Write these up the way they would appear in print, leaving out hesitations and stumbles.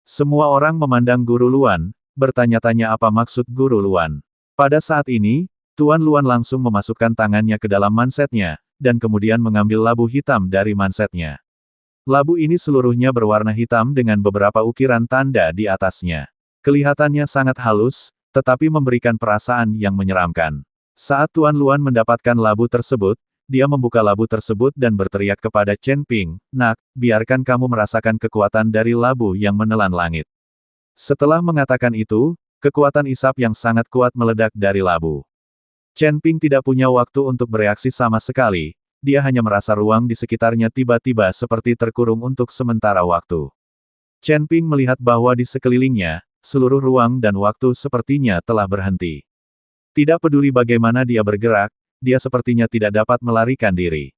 Semua orang memandang Guru Luan, bertanya-tanya apa maksud Guru Luan. Pada saat ini, Tuan Luan langsung memasukkan tangannya ke dalam mansetnya, dan kemudian mengambil labu hitam dari mansetnya. Labu ini seluruhnya berwarna hitam dengan beberapa ukiran tanda di atasnya. Kelihatannya sangat halus, tetapi memberikan perasaan yang menyeramkan. Saat Tuan Luan mendapatkan labu tersebut, dia membuka labu tersebut dan berteriak kepada Chen Ping, "Nak, biarkan kamu merasakan kekuatan dari labu yang menelan langit." Setelah mengatakan itu, kekuatan isap yang sangat kuat meledak dari labu. Chen Ping tidak punya waktu untuk bereaksi sama sekali, dia hanya merasa ruang di sekitarnya tiba-tiba seperti terkurung untuk sementara waktu. Chen Ping melihat bahwa di sekelilingnya, seluruh ruang dan waktu sepertinya telah berhenti. Tidak peduli bagaimana dia bergerak, dia sepertinya tidak dapat melarikan diri.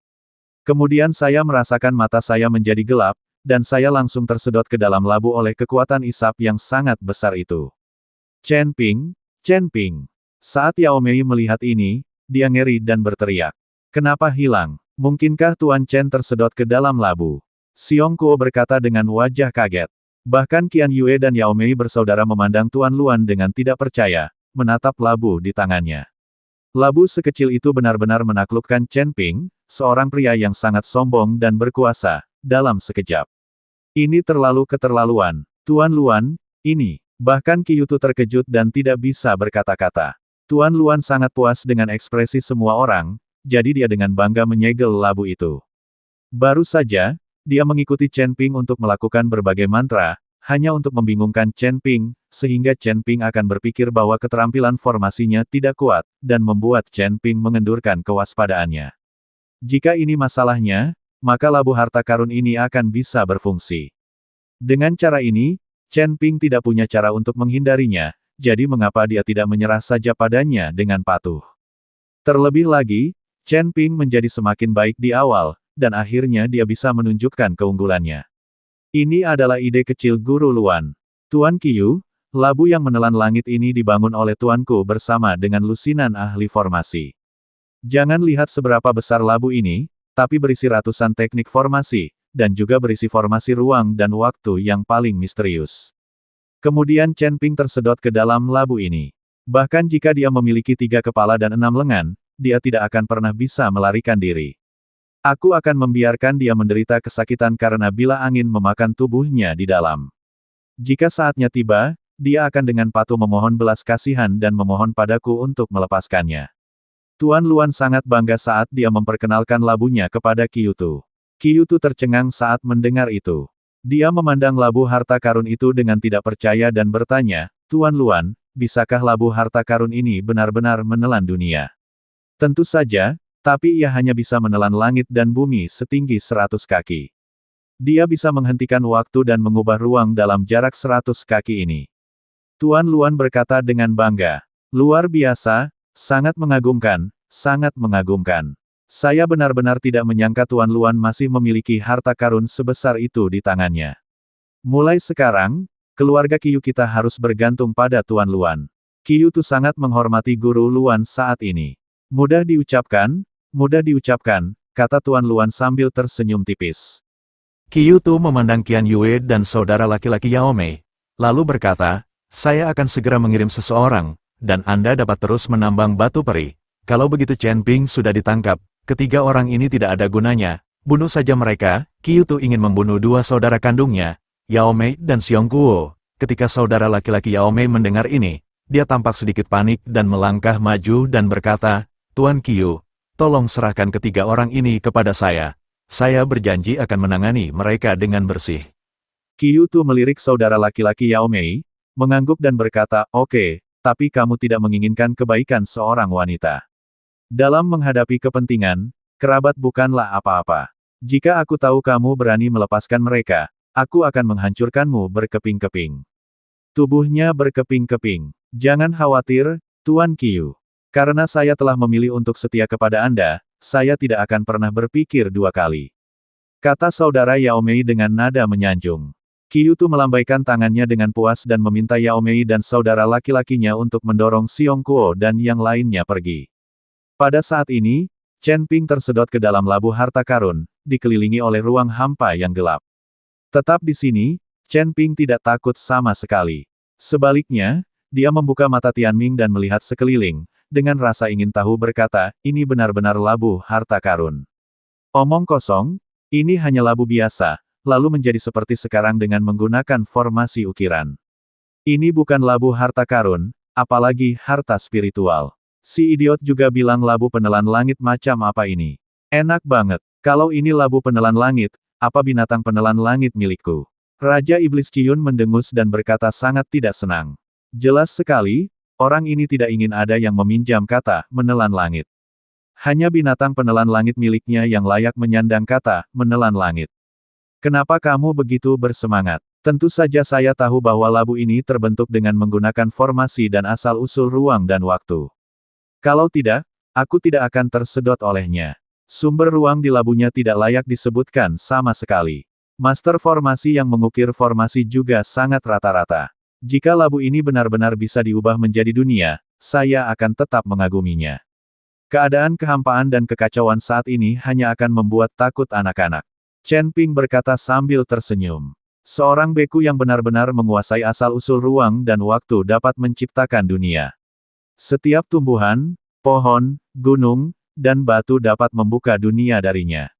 Kemudian saya merasakan mata saya menjadi gelap, dan saya langsung tersedot ke dalam labu oleh kekuatan isap yang sangat besar itu. Chen Ping, Chen Ping. Saat Yao Mei melihat ini, dia ngeri dan berteriak. Kenapa hilang? Mungkinkah Tuan Chen tersedot ke dalam labu? Xiong Kuo berkata dengan wajah kaget. Bahkan Qian Yue dan Yao Mei bersaudara memandang Tuan Luan dengan tidak percaya, menatap labu di tangannya. Labu sekecil itu benar-benar menaklukkan Chen Ping, seorang pria yang sangat sombong dan berkuasa, dalam sekejap. Ini terlalu keterlaluan. Tuan Luan, ini. Bahkan Qiyutu terkejut dan tidak bisa berkata-kata. Tuan Luan sangat puas dengan ekspresi semua orang, jadi dia dengan bangga menyegel labu itu. Baru saja, dia mengikuti Chen Ping untuk melakukan berbagai mantra, hanya untuk membingungkan Chen Ping, sehingga Chen Ping akan berpikir bahwa keterampilan formasinya tidak kuat, dan membuat Chen Ping mengendurkan kewaspadaannya. Jika ini masalahnya, maka labu harta karun ini akan bisa berfungsi. Dengan cara ini, Chen Ping tidak punya cara untuk menghindarinya, jadi mengapa dia tidak menyerah saja padanya dengan patuh. Terlebih lagi, Chen Ping menjadi semakin baik di awal, dan akhirnya dia bisa menunjukkan keunggulannya. Ini adalah ide kecil Guru Luan. Tuan Qiyu, labu yang menelan langit ini dibangun oleh Tuanku bersama dengan lusinan ahli formasi. Jangan lihat seberapa besar labu ini, tapi berisi ratusan teknik formasi, dan juga berisi formasi ruang dan waktu yang paling misterius. Kemudian Chen Ping tersedot ke dalam labu ini. Bahkan jika dia memiliki 3 kepala dan 6 lengan, dia tidak akan pernah bisa melarikan diri. Aku akan membiarkan dia menderita kesakitan karena bila angin memakan tubuhnya di dalam. Jika saatnya tiba, dia akan dengan patuh memohon belas kasihan dan memohon padaku untuk melepaskannya. Tuan Luan sangat bangga saat dia memperkenalkan labunya kepada Qiyutu. Qiyutu tercengang saat mendengar itu. Dia memandang labu harta karun itu dengan tidak percaya dan bertanya, "Tuan Luan, bisakah labu harta karun ini benar-benar menelan dunia?" Tentu saja, tapi ia hanya bisa menelan langit dan bumi setinggi 100 kaki. Dia bisa menghentikan waktu dan mengubah ruang dalam jarak 100 kaki ini. Tuan Luan berkata dengan bangga. Luar biasa, sangat mengagumkan, sangat mengagumkan. Saya benar-benar tidak menyangka Tuan Luan masih memiliki harta karun sebesar itu di tangannya. Mulai sekarang, keluarga Qiyu kita harus bergantung pada Tuan Luan. Qiyutu sangat menghormati Guru Luan saat ini. Mudah diucapkan, kata Tuan Luan sambil tersenyum tipis. Qiyutu memandang Qian Yue dan saudara laki-laki Yao Mei, lalu berkata, "Saya akan segera mengirim seseorang, dan Anda dapat terus menambang batu peri. Kalau begitu Chen Ping sudah ditangkap, ketiga orang ini tidak ada gunanya, bunuh saja mereka." Qiyutu ingin membunuh 2 saudara kandungnya, Yao Mei dan Xiong Kuo. Ketika saudara laki-laki Yao Mei mendengar ini, dia tampak sedikit panik dan melangkah maju dan berkata, "Tuan Qiyu, tolong serahkan ketiga orang ini kepada saya. Saya berjanji akan menangani mereka dengan bersih." Qiyutu melirik saudara laki-laki Yao Mei, mengangguk dan berkata, "Oke, tapi kamu tidak menginginkan kebaikan seorang wanita. Dalam menghadapi kepentingan, kerabat bukanlah apa-apa. Jika aku tahu kamu berani melepaskan mereka, aku akan menghancurkanmu berkeping-keping." Tubuhnya berkeping-keping. "Jangan khawatir, Tuan Qiyu. Karena saya telah memilih untuk setia kepada Anda, saya tidak akan pernah berpikir 2 kali." Kata saudara Yao Mei dengan nada menyanjung. Qiyutu melambaikan tangannya dengan puas dan meminta Yao Mei dan saudara laki-lakinya untuk mendorong Xiong Kuo dan yang lainnya pergi. Pada saat ini, Chen Ping tersedot ke dalam labu harta karun, dikelilingi oleh ruang hampa yang gelap. Tetap di sini, Chen Ping tidak takut sama sekali. Sebaliknya, dia membuka mata Tianming dan melihat sekeliling, dengan rasa ingin tahu berkata, ini benar-benar labu harta karun. Omong kosong, ini hanya labu biasa, lalu menjadi seperti sekarang dengan menggunakan formasi ukiran. Ini bukan labu harta karun, apalagi harta spiritual. Si idiot juga bilang labu penelan langit macam apa ini. Enak banget, kalau ini labu penelan langit, apa binatang penelan langit milikku? Raja Iblis Qiyun mendengus dan berkata sangat tidak senang. Jelas sekali, orang ini tidak ingin ada yang meminjam kata, menelan langit. Hanya binatang penelan langit miliknya yang layak menyandang kata, menelan langit. Kenapa kamu begitu bersemangat? Tentu saja saya tahu bahwa labu ini terbentuk dengan menggunakan formasi dan asal-usul ruang dan waktu. Kalau tidak, aku tidak akan tersedot olehnya. Sumber ruang di labunya tidak layak disebutkan sama sekali. Master formasi yang mengukir formasi juga sangat rata-rata. Jika labu ini benar-benar bisa diubah menjadi dunia, saya akan tetap mengaguminya. Keadaan kehampaan dan kekacauan saat ini hanya akan membuat takut anak-anak. Chen Ping berkata sambil tersenyum. Seorang beku yang benar-benar menguasai asal-usul ruang dan waktu dapat menciptakan dunia. Setiap tumbuhan, pohon, gunung, dan batu dapat membuka dunia darinya.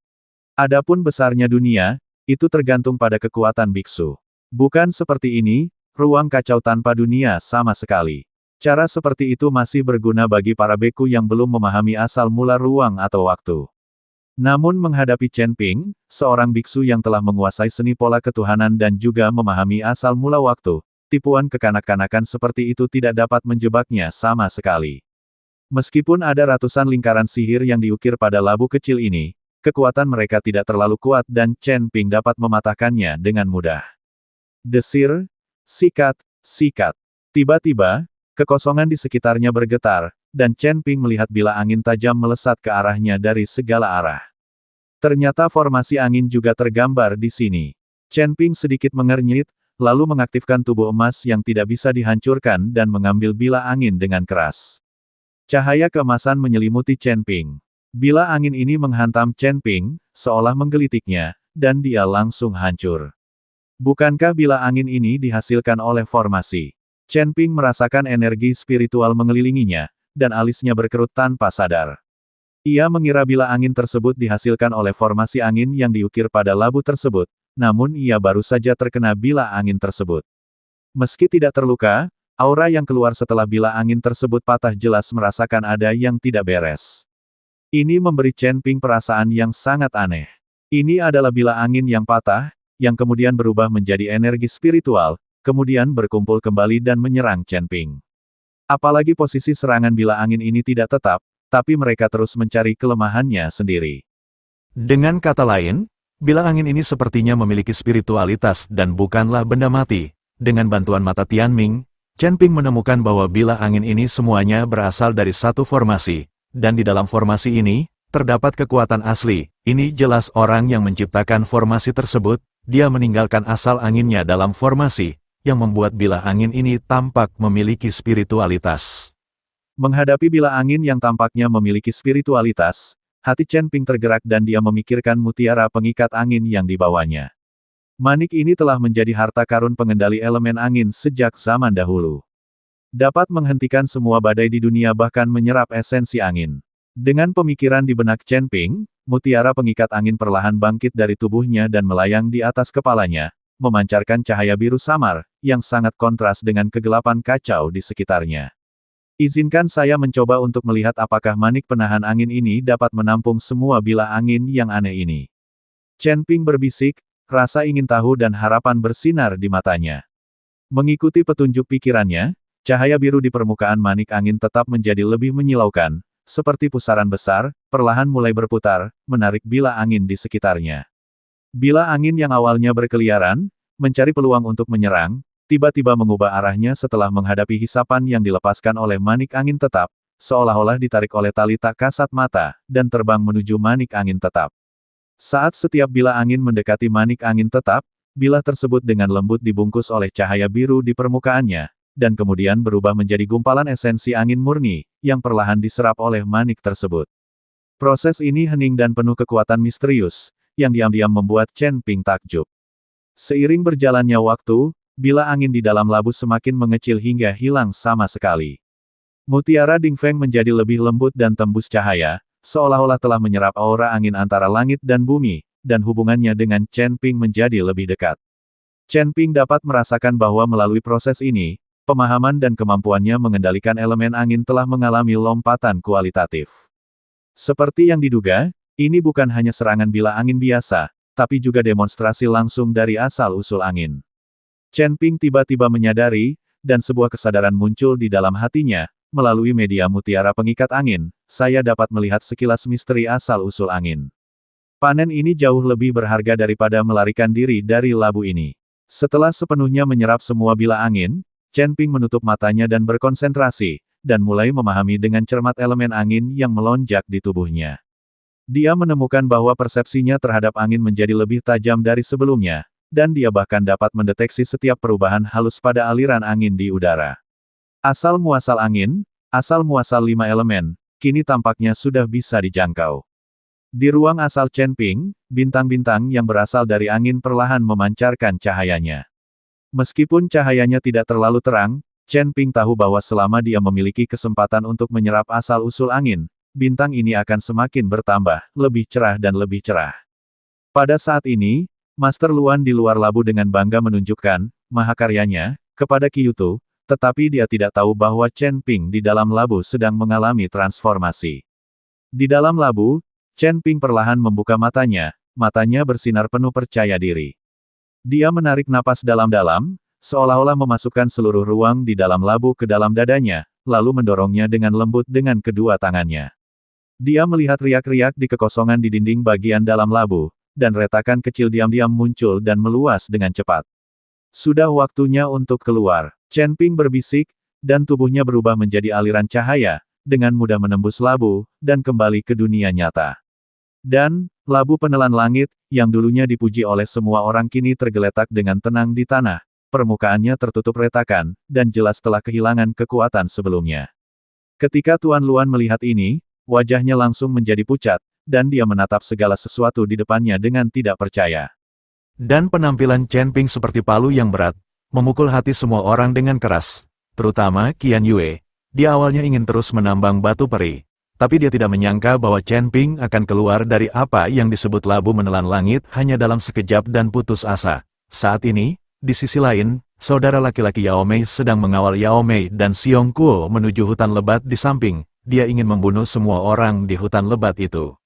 Adapun besarnya dunia, itu tergantung pada kekuatan biksu. Bukan seperti ini, ruang kacau tanpa dunia sama sekali. Cara seperti itu masih berguna bagi para beku yang belum memahami asal mula ruang atau waktu. Namun menghadapi Chen Ping, seorang biksu yang telah menguasai seni pola ketuhanan dan juga memahami asal mula waktu, tipuan kekanak-kanakan seperti itu tidak dapat menjebaknya sama sekali. Meskipun ada ratusan lingkaran sihir yang diukir pada labu kecil ini, kekuatan mereka tidak terlalu kuat dan Chen Ping dapat mematahkannya dengan mudah. Desir, sikat, sikat. Tiba-tiba, kekosongan di sekitarnya bergetar, dan Chen Ping melihat bila angin tajam melesat ke arahnya dari segala arah. Ternyata formasi angin juga tergambar di sini. Chen Ping sedikit mengernyit, lalu mengaktifkan tubuh emas yang tidak bisa dihancurkan dan mengambil bila angin dengan keras. Cahaya keemasan menyelimuti Chen Ping. Bila angin ini menghantam Chen Ping, seolah menggelitiknya, dan dia langsung hancur. Bukankah bila angin ini dihasilkan oleh formasi? Chen Ping merasakan energi spiritual mengelilinginya, dan alisnya berkerut tanpa sadar. Ia mengira bila angin tersebut dihasilkan oleh formasi angin yang diukir pada labu tersebut, namun ia baru saja terkena bila angin tersebut. Meski tidak terluka, aura yang keluar setelah bila angin tersebut patah jelas merasakan ada yang tidak beres. Ini memberi Chen Ping perasaan yang sangat aneh. Ini adalah bila angin yang patah, yang kemudian berubah menjadi energi spiritual, kemudian berkumpul kembali dan menyerang Chen Ping. Apalagi posisi serangan bila angin ini tidak tetap, tapi mereka terus mencari kelemahannya sendiri. Dengan kata lain, bila angin ini sepertinya memiliki spiritualitas dan bukanlah benda mati. Dengan bantuan mata Tianming, Chen Ping menemukan bahwa bila angin ini semuanya berasal dari satu formasi, dan di dalam formasi ini, terdapat kekuatan asli. Ini jelas orang yang menciptakan formasi tersebut, dia meninggalkan asal anginnya dalam formasi, yang membuat bila angin ini tampak memiliki spiritualitas. Menghadapi bila angin yang tampaknya memiliki spiritualitas, hati Chen Ping tergerak dan dia memikirkan mutiara pengikat angin yang dibawanya. Manik ini telah menjadi harta karun pengendali elemen angin sejak zaman dahulu. Dapat menghentikan semua badai di dunia bahkan menyerap esensi angin. Dengan pemikiran di benak Chen Ping, mutiara pengikat angin perlahan bangkit dari tubuhnya dan melayang di atas kepalanya, memancarkan cahaya biru samar, yang sangat kontras dengan kegelapan kacau di sekitarnya. Izinkan saya mencoba untuk melihat apakah manik penahan angin ini dapat menampung semua bila angin yang aneh ini. Chen Ping berbisik, rasa ingin tahu dan harapan bersinar di matanya. Mengikuti petunjuk pikirannya, cahaya biru di permukaan manik angin tetap menjadi lebih menyilaukan, seperti pusaran besar, perlahan mulai berputar, menarik bila angin di sekitarnya. Bila angin yang awalnya berkeliaran, mencari peluang untuk menyerang, tiba-tiba mengubah arahnya setelah menghadapi hisapan yang dilepaskan oleh manik angin tetap, seolah-olah ditarik oleh tali tak kasat mata, dan terbang menuju manik angin tetap. Saat setiap bila angin mendekati manik angin tetap, bila tersebut dengan lembut dibungkus oleh cahaya biru di permukaannya, dan kemudian berubah menjadi gumpalan esensi angin murni, yang perlahan diserap oleh manik tersebut. Proses ini hening dan penuh kekuatan misterius, yang diam-diam membuat Chen Ping takjub. Seiring berjalannya waktu, bila angin di dalam labu semakin mengecil hingga hilang sama sekali. Mutiara Dingfeng menjadi lebih lembut dan tembus cahaya, seolah-olah telah menyerap aura angin antara langit dan bumi, dan hubungannya dengan Chen Ping menjadi lebih dekat. Chen Ping dapat merasakan bahwa melalui proses ini, pemahaman dan kemampuannya mengendalikan elemen angin telah mengalami lompatan kualitatif. Seperti yang diduga, ini bukan hanya serangan bila angin biasa, tapi juga demonstrasi langsung dari asal-usul angin. Chen Ping tiba-tiba menyadari, dan sebuah kesadaran muncul di dalam hatinya, melalui media mutiara pengikat angin, saya dapat melihat sekilas misteri asal-usul angin. Panen ini jauh lebih berharga daripada melarikan diri dari labu ini. Setelah sepenuhnya menyerap semua bila angin, Chen Ping menutup matanya dan berkonsentrasi, dan mulai memahami dengan cermat elemen angin yang melonjak di tubuhnya. Dia menemukan bahwa persepsinya terhadap angin menjadi lebih tajam dari sebelumnya, dan dia bahkan dapat mendeteksi setiap perubahan halus pada aliran angin di udara. Asal-muasal angin, asal-muasal 5 elemen, kini tampaknya sudah bisa dijangkau. Di ruang asal Chen Ping, bintang-bintang yang berasal dari angin perlahan memancarkan cahayanya. Meskipun cahayanya tidak terlalu terang, Chen Ping tahu bahwa selama dia memiliki kesempatan untuk menyerap asal-usul angin, bintang ini akan semakin bertambah, lebih cerah dan lebih cerah. Pada saat ini, Master Luan di luar labu dengan bangga menunjukkan mahakaryanya kepada Kyuto, tetapi dia tidak tahu bahwa Chen Ping di dalam labu sedang mengalami transformasi. Di dalam labu, Chen Ping perlahan membuka matanya bersinar penuh percaya diri. Dia menarik napas dalam-dalam, seolah-olah memasukkan seluruh ruang di dalam labu ke dalam dadanya, lalu mendorongnya dengan lembut dengan kedua tangannya. Dia melihat riak-riak di kekosongan di dinding bagian dalam labu, dan retakan kecil diam-diam muncul dan meluas dengan cepat. Sudah waktunya untuk keluar, Chen Ping berbisik, dan tubuhnya berubah menjadi aliran cahaya, dengan mudah menembus labu, dan kembali ke dunia nyata. Dan, labu penelan langit, yang dulunya dipuji oleh semua orang kini tergeletak dengan tenang di tanah, permukaannya tertutup retakan, dan jelas telah kehilangan kekuatan sebelumnya. Ketika Tuan Luan melihat ini, wajahnya langsung menjadi pucat, dan dia menatap segala sesuatu di depannya dengan tidak percaya. Dan penampilan Chen Ping seperti palu yang berat, memukul hati semua orang dengan keras, terutama Qian Yue. Dia awalnya ingin terus menambang batu peri, tapi dia tidak menyangka bahwa Chen Ping akan keluar dari apa yang disebut labu menelan langit hanya dalam sekejap dan putus asa. Saat ini, di sisi lain, saudara laki-laki Yao Mei sedang mengawal Yao Mei dan Xiong Kuo menuju hutan lebat di samping. Dia ingin membunuh semua orang di hutan lebat itu.